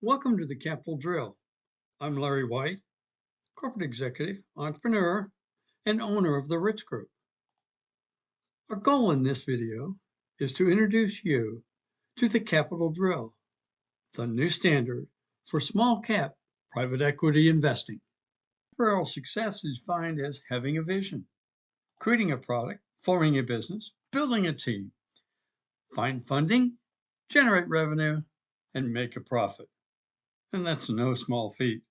Welcome to the Capital Drill. I'm Larry White, corporate executive, entrepreneur, and owner of the Rich Group. Our goal in this video is to introduce you to the Capital Drill, the new standard for small cap private equity investing. Entrepreneurial success is defined as having a vision, creating a product, forming a business, building a team, find funding, generate revenue, and make a profit. And that's no small feat.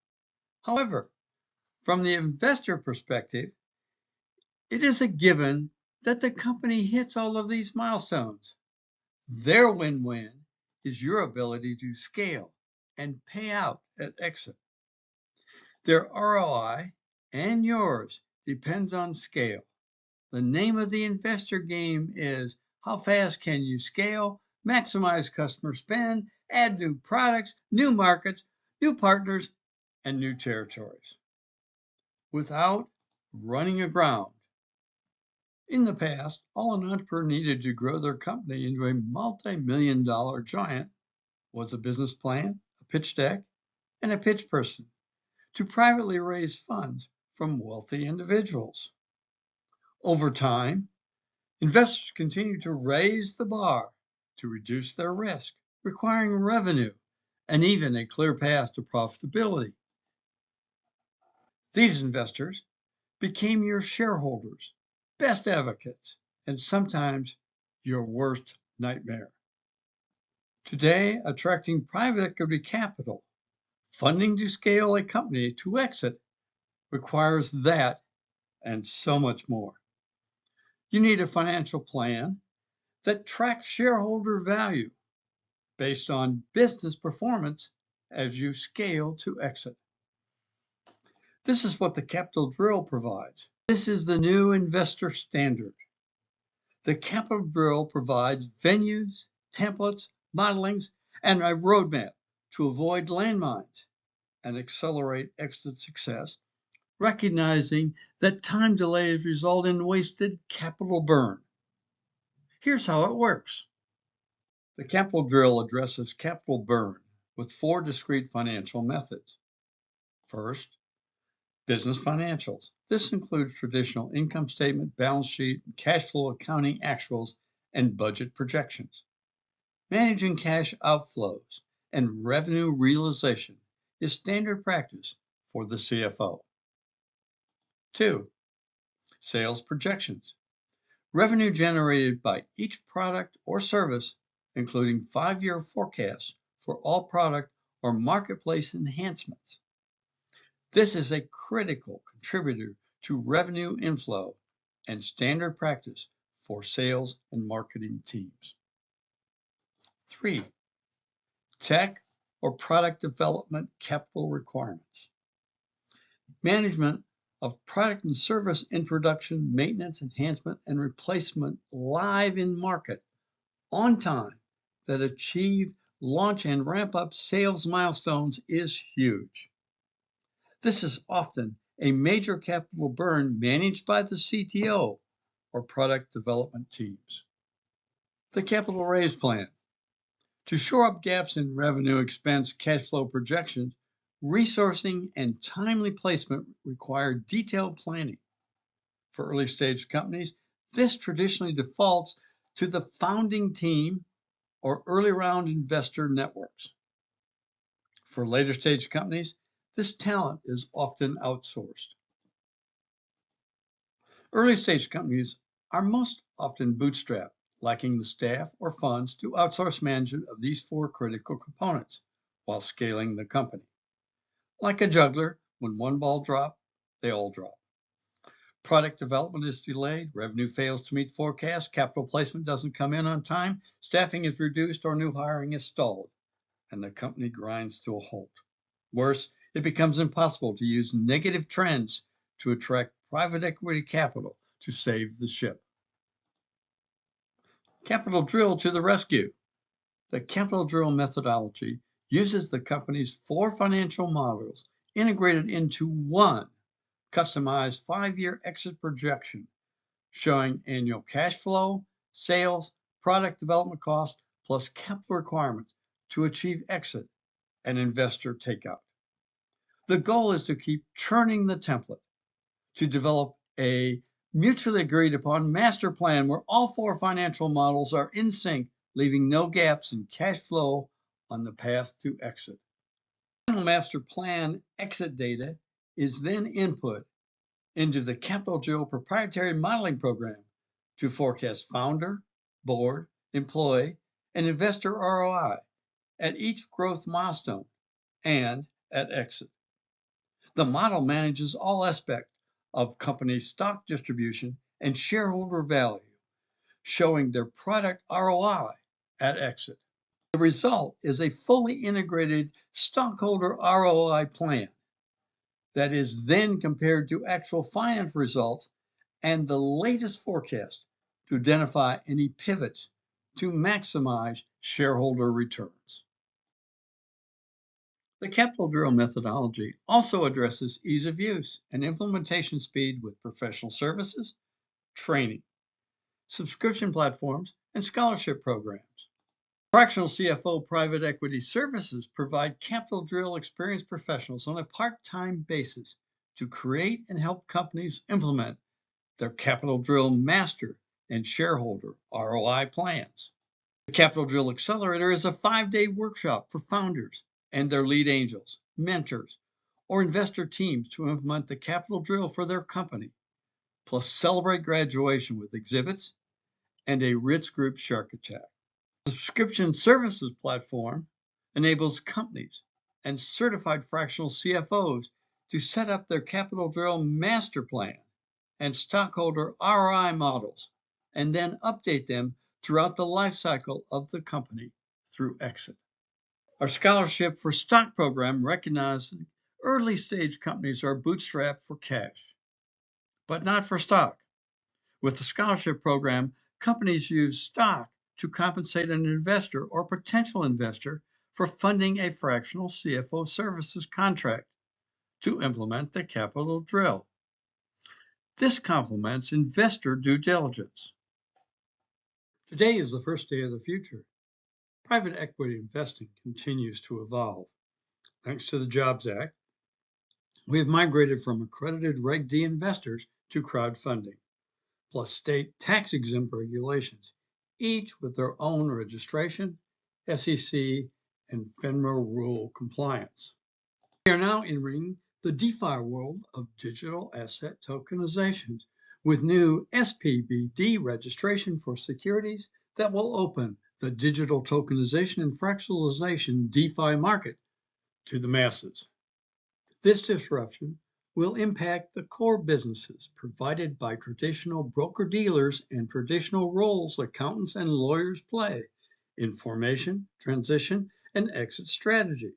However, from the investor perspective, it is a given that the company hits all of these milestones. Their win-win is your ability to scale and pay out at exit. Their ROI and yours depends on scale. The name of the investor game is how fast can you scale, maximize customer spend, add new products, new markets, new partners, and new territories without running aground. In the past, all an entrepreneur needed to grow their company into a multi-million-dollar giant was a business plan, a pitch deck, and a pitch person to privately raise funds from wealthy individuals. Over time, investors continue to raise the bar to reduce their risk, requiring revenue and even a clear path to profitability. These investors became your shareholders, best advocates, and sometimes your worst nightmare. Today, attracting private equity capital, funding to scale a company to exit, requires that and so much more. You need a financial plan that tracks shareholder value based on business performance as you scale to exit. This is what the Capital Drill provides. This is the new investor standard. The Capital Drill provides venues, templates, modelings, and a roadmap to avoid landmines and accelerate exit success, recognizing that time delays result in wasted capital burn. Here's how it works. The Capital Drill addresses capital burn with 4 discrete financial methods. First, business financials. This includes traditional income statement, balance sheet, cash flow accounting actuals, and budget projections. Managing cash outflows and revenue realization is standard practice for the CFO. 2. Sales projections. Revenue generated by each product or service, including 5-year forecasts for all product or marketplace enhancements. This is a critical contributor to revenue inflow and standard practice for sales and marketing teams. 3. Tech or product development capital requirements. Management of product and service introduction, maintenance, enhancement, and replacement live in market on time that achieve launch and ramp up sales milestones is huge. This is often a major capital burn managed by the CTO or product development teams. The capital raise plan. To shore up gaps in revenue, expense, cash flow projections, resourcing and timely placement require detailed planning. For early stage companies, this traditionally defaults to the founding team or early round investor networks. For later stage companies, this talent is often outsourced. Early stage companies are most often bootstrapped, lacking the staff or funds to outsource management of these 4 critical components while scaling the company. Like a juggler, when one ball drops, they all drop. Product development is delayed, revenue fails to meet forecasts, capital placement doesn't come in on time, staffing is reduced or new hiring is stalled, and the company grinds to a halt. Worse, it becomes impossible to use negative trends to attract private equity capital to save the ship. Capital Drill to the rescue. The Capital Drill methodology uses the company's 4 financial models integrated into one customized 5-year exit projection, showing annual cash flow, sales, product development costs, plus capital requirements to achieve exit, and investor takeout. The goal is to keep churning the template to develop a mutually agreed upon master plan where all four financial models are in sync, leaving no gaps in cash flow on the path to exit. The final master plan exit data is then input into the Capital Drill proprietary modeling program to forecast founder, board, employee, and investor ROI at each growth milestone and at exit. The model manages all aspects of company stock distribution and shareholder value, showing their product ROI at exit. The result is a fully integrated stockholder ROI plan that is then compared to actual finance results and the latest forecast to identify any pivots to maximize shareholder returns. The Capital Drill methodology also addresses ease of use and implementation speed with professional services, training, subscription platforms, and scholarship programs. Fractional CFO private equity services provide Capital Drill experienced professionals on a part-time basis to create and help companies implement their Capital Drill master and shareholder ROI plans. The Capital Drill Accelerator is a 5-day workshop for founders and their lead angels, mentors, or investor teams to implement the Capital Drill for their company, plus celebrate graduation with exhibits and a rich group shark attack. The subscription services platform enables companies and certified fractional CFOs to set up their Capital Drill master plan and stockholder ROI models, and then update them throughout the life cycle of the company through exit. Our Scholarship for Stock program recognizes early stage companies are bootstrapped for cash, but not for stock. With the Scholarship program, companies use stock to compensate an investor or potential investor for funding a fractional CFO services contract to implement the Capital Drill. This complements investor due diligence. Today is the first day of the future. Private equity investing continues to evolve. Thanks to the Jobs Act, we have migrated from accredited Reg D investors to crowdfunding, plus state tax-exempt regulations, each with their own registration, SEC, and FINRA rule compliance. We are now entering the DeFi world of digital asset tokenizations with new SPVD registration for securities that will open the digital tokenization and fractionalization DeFi market to the masses. This disruption will impact the core businesses provided by traditional broker-dealers and traditional roles accountants and lawyers play in formation, transition, and exit strategies.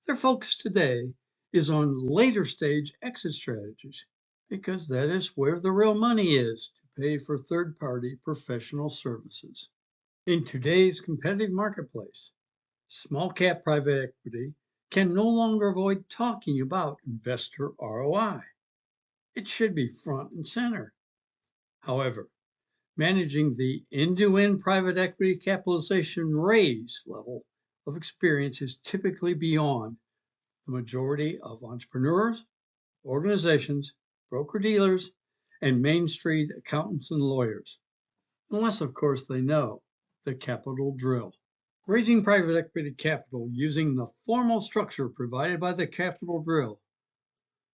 Their focus today is on later stage exit strategies because that is where the real money is to pay for third-party professional services. In today's competitive marketplace, small cap private equity can no longer avoid talking about investor ROI. It should be front and center. However, managing the end-to-end private equity capitalization raise level of experience is typically beyond the majority of entrepreneurs, organizations, broker-dealers, and Main Street accountants and lawyers, unless, of course, they know the Capital Drill. Raising private equity capital using the formal structure provided by the Capital Drill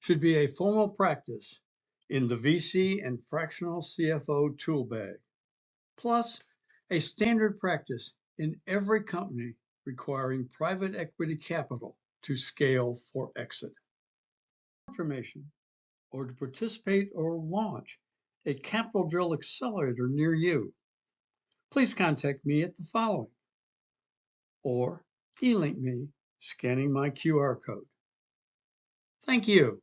should be a formal practice in the VC and fractional CFO tool bag, plus a standard practice in every company requiring private equity capital to scale for exit. Information or to participate or launch a Capital Drill Accelerator near you, please contact me at the following, or e-link me scanning my QR code. Thank you.